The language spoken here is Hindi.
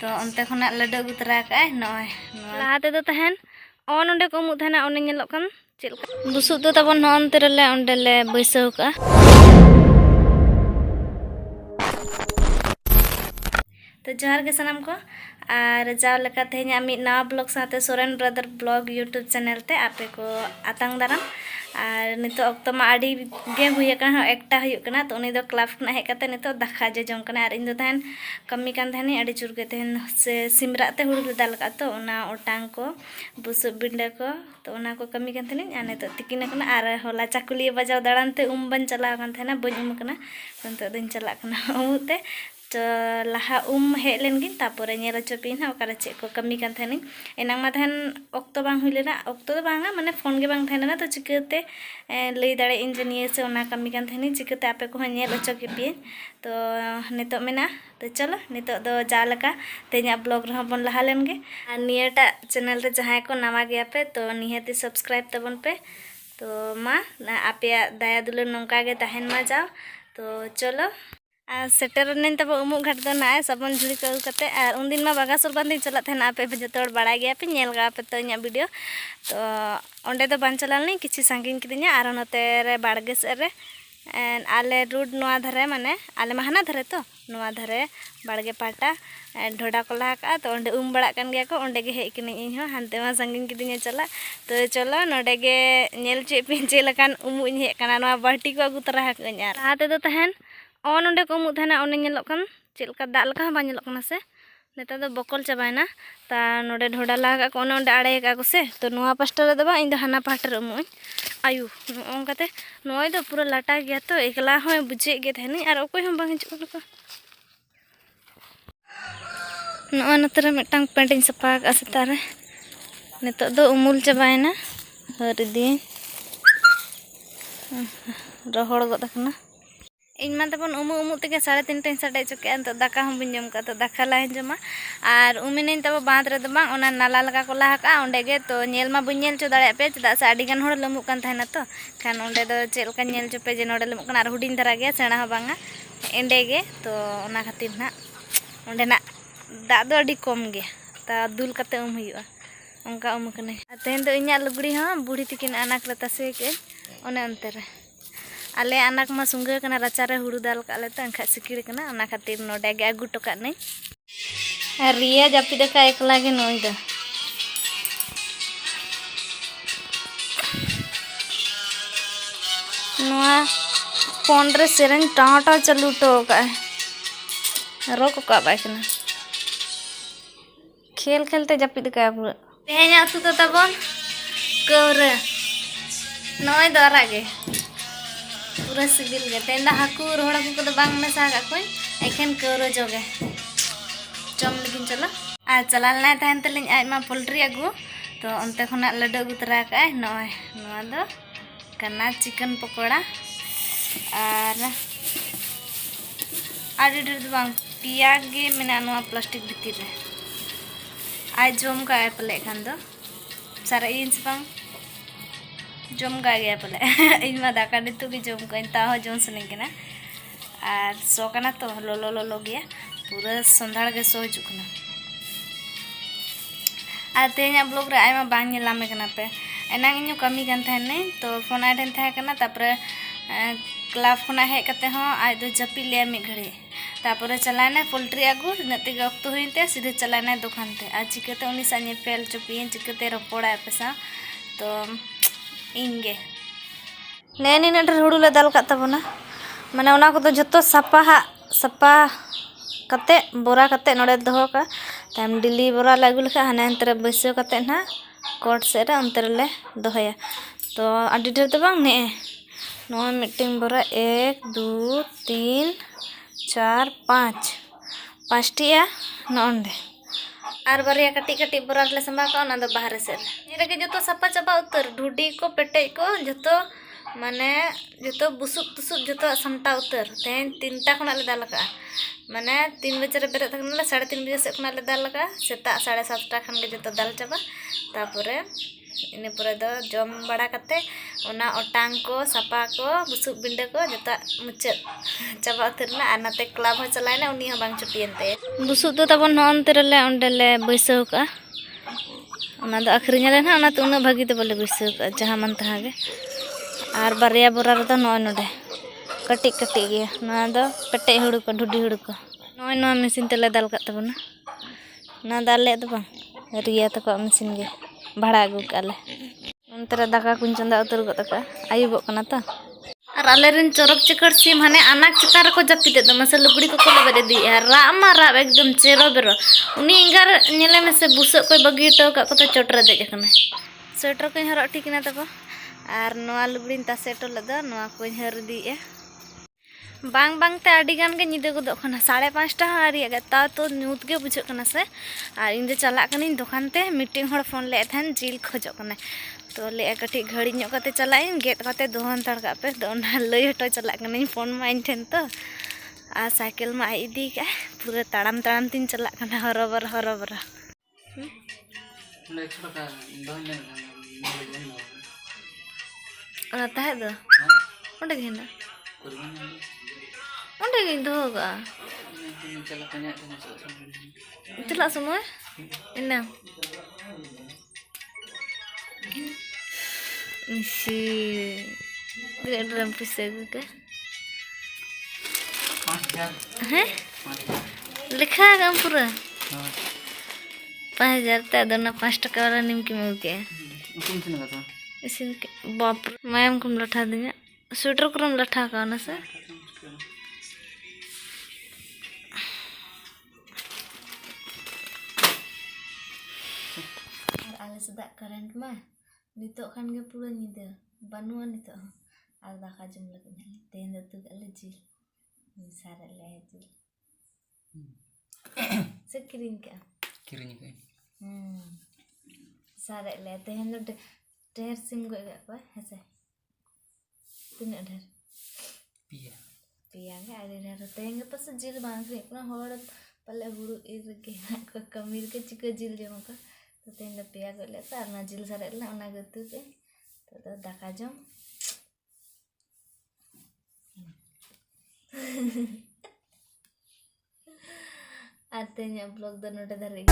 तो अंते खना लड्डू अगू तरा काय नय लहा ते दो तहन ऑन ओंडे को उमुक थाना ओने नेलोक कान चेलका बुसुक दो तबन न अंते रेले ओंडे ले बैसाव का तो जोहार के सनम को और जाव लेका तेहना मिद नवा ब्लॉग साथे Soren brother blog YouTube channel ते आपे को आतंग दाराम और नितो अक्तो मा आडी गे हुई कना एकटा हुई कना तो उनी दो क्लास खना हेज कते नितो दाखा जे जम कना और इन दो तहन कमी कान तहनी आडी चुर के तहन से सिमरा ते हुड़ दाल का तो उना ओटांग को बुसु बिंडे को तो उना को कमी कान तहनी आ नितो तिकिन कना और होला चाकुली बजाव दाड़ान ते बन चला कान तहना बन कना तो दिन चला कना उमुते तो लहा हेज लेनगी तापरे नेल चोपीन ओकारे चेक को कमी कान तहनी एनांग मा तहन ऑक्तो बांग हुई लेना ऑक्तो बांगा माने फोन के बांग तहना तो चिकाते लई दाड़े इन जे निये से ओना कमी कान तहनी चिकाते आपे को नेल ओचो के पिए तो नितो मेना तो चलो नितो दो जालका तेजा ब्लॉग रहा बन लहा लेनगे और नियटा चैनल रे जहां को नवा गया पे तो निहाती सब्सक्राइब तबन पे तो मा आपे दया दुलर नोंका गे तहन मा जाओ तो चलो सेटर तब उमुक घाट दो ना साबन झुड़ी को कते और उन दिन मा बागासुर बांधी चला थे आपे जो बड़ा गया पे नेल गा पे तो इन वीडियो तो ओंडे दो बान चलानी किछि सांगिन किदिया और नते रे बाड़गे से रे आले रूड नवा धरे माने आले महाना धरे तो नवा धरे बाड़गे पाटा ढोडा को लहा का तो ओंडे बड़ा कान गया को ओंडे गे हेज किनी इन हो हानते मा सांगिन किदिया चला तो चलो नोडे गे नेल चे पे जे लकान उमु इन हेज काना नवा बाल्टी को अगु तरा हकन यार हाते दो तहन ऑन ओंडे को उमुक थाना ओने नेलोक कान चेलका दाग लका बा नेलोक काना से नेता दो बकल चाबायना ता नोडे ढोडा लगा को ओने ओंडे आड़े का को से तो नोआ पास्टा रे दो बा इन दो हाना पास्टा रे उमुक आयु ओंकाते नोय दो पूरा लाटा गया तो एकला होय बुझे गे थेनी और ओकोय हम बांग हिजु को नोआ नतरे मिटांग पेंटिंग सफा का सेतारे नितो दो उमुल चाबायना हरि दी रोहड़ गद कना इन मा तबन उमुक तेगे 3:30 साडे चुके तो दाका हम बिन जम का तो दाका ला जमा और उमिन तब बांध रे बांग ओना नाला लगा को लहा का ओंडे गे तो नेल मा बन नेल चो दाड़े पे चदा से आडी गान होड़ लमुक कान थाना तो खान ओंडे दो चेलका नेल चो पे जे नोडे लमुक कान और हुडिन धरा गया सेणा हो बांगा एंडे गे तो ओना खातिर ना ओंडे ना दा दो आडी कम गे ता दुल कते हुईवा ओंका कने तेन दो इन्या लुगड़ी हां बुढ़ी तिकिन अनाक ले तसे के ओने अंते रे आले अनाक मा सुंगे कना राचा रे हुड़ू दाल का ले तो एनखा सिकिड़ कना ओना खातिर नोडे गे आगु टोका नै रिया जापी देखा एकला गे नोई दा नोआ फोन रे सेरेन टाटा चालू तो का रोक का बाय कना खेल खेलते जापी देखा पूरा तेहना अतु तो तबन कौरे नोय दरा गे पूरा सिबिल गे तेंदा हाकू रोड़ा को बांग मेसा का कोई एखन कौरो जोगे जम लगिन चला आ चलाल ना तहन तलिन आज मा पोल्ट्री अगु तो अंते खना लड्डू अगु तरा का नय नवा दो कना चिकन पकोड़ा और आडी ढेर बांग पिया गे मेना नवा प्लास्टिक भीतर रे आज जम का पले खान दो सारा इंच बांग जम का गया पले इन मा दाका नितु भी जम का ता हो जम सने केना और सो कना तो लो गया पूरा संधाड़ के सो हिजुकना और तेना ब्लॉग रे आयमा बांग नेलामे कना पे एनांग इनु कमी कान थाने तो फोन आइडेन था कना तापरे क्लास खना हेज कते हो आज दो जपी ले मी घड़ी तापरे चलाना पोल्ट्री आगु नते अक्तो हुईते सीधे चलाना दुकान ते आज चिकते उनी सा नेपेल चुपियन चिकते रपोड़ा पेसा तो इंगे नेनी नडर हुड़ू ले दाल का तबना माने ओना को तो जतो सपा कते बोरा कते नोडे दहो का ताम दिल्ली बोरा लागु लखा हाने अंतरे बैसो कते ना कोट से रे अंतरे ले दहोया तो आडी ढेर तो बांग ने नो मीटिंग बोरा 1 2 3 4 5 पाँचटिया नोंडे और बारिया कटी कटी बोरा ले संभा का ना दो बाहर से रे के जतो सपा चबा उतर ढुडी को पेटे को जतो माने जतो बुसुक तुसुक जतो समटा उतर तेन 3टा खना ले दाल का माने 3 बजे रे बेरे थकना ले 3:30 बजे से खना ले दाल का सेता 7:30 खान के जतो दाल चबा तापरे इन पर जम बड़ा कते ओना ओटांग को सापा को बुसुब बिंडा को जता मुचाद चाबा उतरना और नाते क्लब हो चलायना उनी हो बांग छुटियनते बुसुब तो तबन नॉन तेरले ओंडेले बैसो का ओना दो अखरिñale ना ओना तो उना भागी तो बोले बैसो का जहां मन तहां गे और बारिया बोरा रदा नॉय नोडे कटी कटी गया ना दो पेटे हुड़ु को ढुडी हुड़ु को नॉय नॉय मशीन तेले दाल का तबना ना दाले तो बांग रिया तको मशीन गे भाड़ा अगू काले उनतरे दाका कुन चंदा उतर गो तका आयुबो कना तो और आलेरन चरक चकर सिम हाने अनाक चकार को जपिते तो मसे लुगड़ी को लेबे दी रामा राब एकदम चेरो बेरो उनी इंगार नेले में से बुसो कोई बगी तो का को चोटरे दे जकने स्वेटर को हर ठिकना तको और नोआ लुगड़ी तासेटो लदा नोआ को हर दी बांग बांग ते आडी गान के निदे गोदो खना 5:30 टा आरी गे ता तो न्यूत के बुझो कना से और इन दे चला कनी दुकान ते मीटिंग हर फोन ले थन जिल खोजो कना तो ले कटी घड़ी ᱧᱚᱜ कते चलाइन गेट कते दोहन तड़ का पे तो लई हटो चला कनी फोन मा इन ठेन तो आ साइकिल मा इदी का पूरा ताड़ाम ताड़ाम तीन चला कना हरबर और ता है दो ओंडे गेना ओंडे गे दोगा चला समय इना इसी ड्रम पिसे के हैं लिखा है काम पूरा 5000 ते दोना 5 टका वाला निमकी में के इसी के बाप मैम कुम लठा दिया स्वेटर कुरम लठा का ना से आले सदा करंट में नितो खान के पूरा निदे बनुआ नितो और दाका जम लगे तेन दतु गले जिल सारे ले जिल से किरिन के सारे ले तेन दो ढेर सिम गो गया हसे तीन ढेर पिया के आरे ढेर तेन के पास जिल बांग रे अपना होड़ पले हुड़ू इर के को कमीर के चिको जिल जम का तो तेन पिया को लेता और ना जिल सारे ला ओना गतु पे तो दाका जम आते ब्लॉग दो नोटे धरे